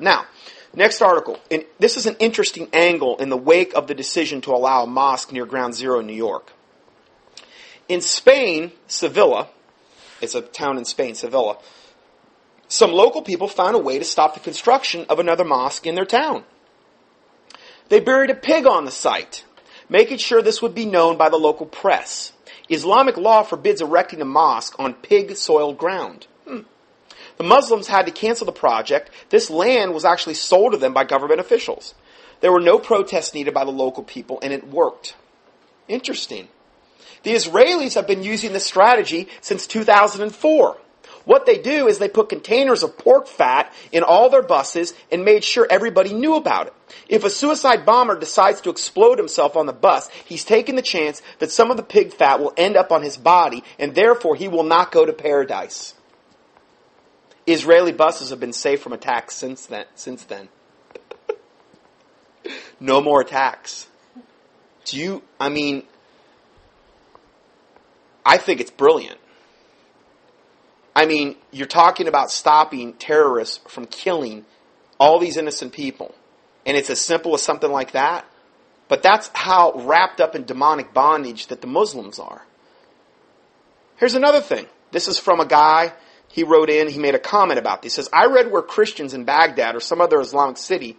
Now, next article. This is an interesting angle in the wake of the decision to allow a mosque near Ground Zero in New York. In Spain, Sevilla, it's a town in Spain, Sevilla, some local people found a way to stop the construction of another mosque in their town. They buried a pig on the site, making sure this would be known by the local press. Islamic law forbids erecting a mosque on pig-soiled ground. The Muslims had to cancel the project. This land was actually sold to them by government officials. There were no protests needed by the local people, and it worked. Interesting. The Israelis have been using this strategy since 2004. What they do is they put containers of pork fat in all their buses and made sure everybody knew about it. If a suicide bomber decides to explode himself on the bus, he's taking the chance that some of the pig fat will end up on his body, and therefore he will not go to paradise. Israeli buses have been safe from attacks since then. No more attacks. I think it's brilliant. You're talking about stopping terrorists from killing all these innocent people. And it's as simple as something like that. But that's how wrapped up in demonic bondage that the Muslims are. Here's another thing. This is from a guy, he wrote in, he made a comment about this. He says, I read where Christians in Baghdad or some other Islamic city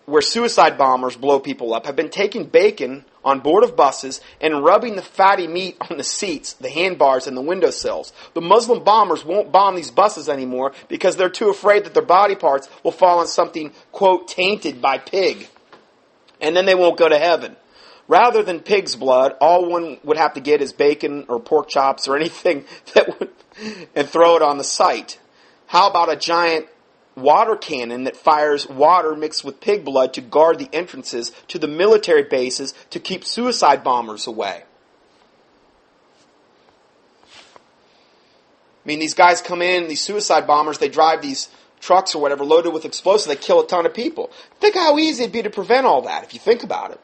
where suicide bombers blow people up have been taking bacon on board of buses and rubbing the fatty meat on the seats, the handbars, and the windowsills. The Muslim bombers won't bomb these buses anymore because they're too afraid that their body parts will fall on something, quote, tainted by pig. And then they won't go to heaven. Rather than pig's blood, all one would have to get is bacon or pork chops or anything and throw it on the site. How about a giant water cannon that fires water mixed with pig blood to guard the entrances to the military bases to keep suicide bombers away? These guys come in, these suicide bombers, they drive these trucks or whatever loaded with explosives, they kill a ton of people. Think how easy it'd be to prevent all that if you think about it.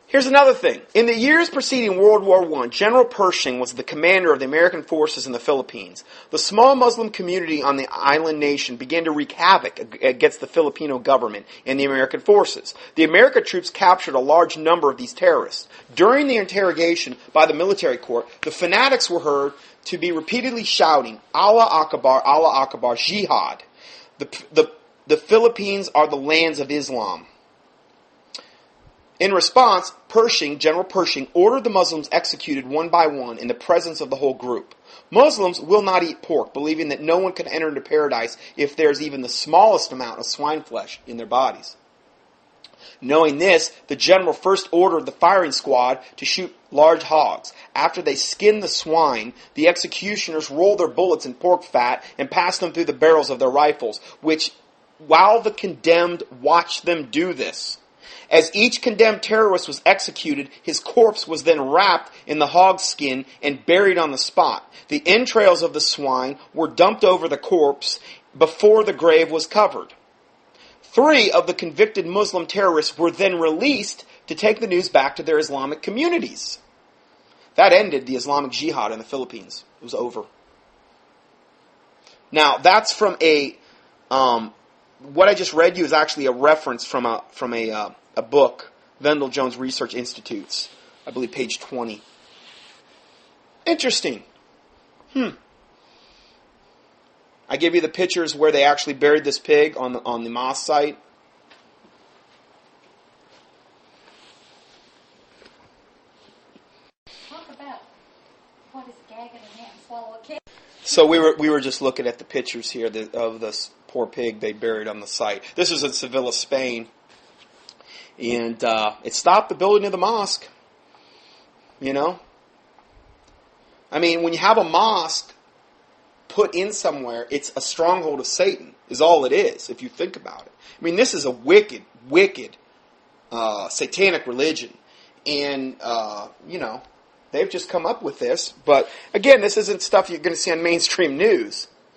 Here's another thing. In the years preceding World War I, General Pershing was the commander of the American forces in the Philippines. The small Muslim community on the island nation began to wreak havoc against the Filipino government and the American forces. The American troops captured a large number of these terrorists. During the interrogation by the military court, the fanatics were heard to be repeatedly shouting, Allah Akbar, Jihad. The Philippines are the lands of Islam. In response, General Pershing, ordered the Muslims executed one by one in the presence of the whole group. Muslims will not eat pork, believing that no one can enter into paradise if there's even the smallest amount of swine flesh in their bodies. Knowing this, the general first ordered the firing squad to shoot large hogs. After they skinned the swine, the executioners rolled their bullets in pork fat and passed them through the barrels of their rifles, while the condemned watched them do this. As each condemned terrorist was executed, his corpse was then wrapped in the hog skin and buried on the spot. The entrails of the swine were dumped over the corpse before the grave was covered. 3 of the convicted Muslim terrorists were then released to take the news back to their Islamic communities. That ended the Islamic Jihad in the Philippines. It was over. Now, that's from what I just read you is actually a reference from a book, Vendel Jones Research Institutes, I believe page 20. Interesting. I give you the pictures where they actually buried this pig on the mosque site. Talk about what is gagging in and swallow a kid. So we were just looking at the pictures here of this poor pig they buried on the site. This was in Sevilla, Spain. And it stopped the building of the mosque. When you have a mosque put in somewhere, it's a stronghold of Satan, is all it is, if you think about it. This is a wicked, satanic religion. And, they've just come up with this. But, again, this isn't stuff you're going to see on mainstream news.